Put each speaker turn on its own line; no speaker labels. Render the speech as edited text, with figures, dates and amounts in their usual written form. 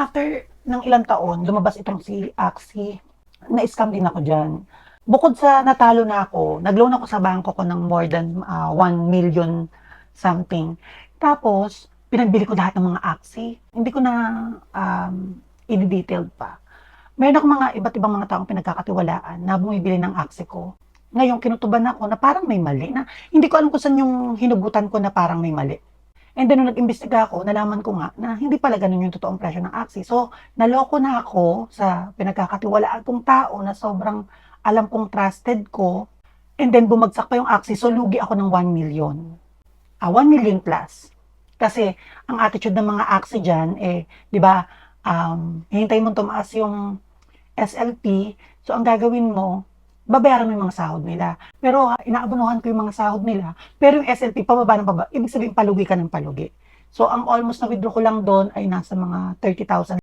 After ng ilang taon, lumabas itong si Axie, na-scam din ako diyan. Bukod sa natalo na ako, nag-loan ako sa bangko ko ng more than 1 million something. Tapos, pinagbili ko lahat ng mga Axie. Hindi ko na i-detailed pa. Meron akong mga iba't ibang mga taong pinagkakatiwalaan na bumibili ng Axie ko. Ngayon, kinutuban ako na parang may mali na hindi ko alam kung saan yung hinugutan ko na parang may mali. And then, nung nag-imbestiga ako, nalaman ko nga na hindi pala ganun yung totoong presyo ng Axie. So, naloko na ako sa pinagkakatiwalaan kong tao na sobrang alam kong trusted ko. And then, bumagsak pa yung Axie. So, lugi ako ng 1 million. 1 million plus. Kasi, ang attitude ng mga Axie dyan, di ba, hihintay mo tumaas yung SLP. So, ang gagawin mo, babayaran mo yung mga sahod nila. Pero inaabunuhan ko yung mga sahod nila. Pero yung SLP, pababa ng pababa. Ibig sabihin, palugi ka ng palugi. So, ang almost na withdraw ko lang doon ay nasa mga 30,000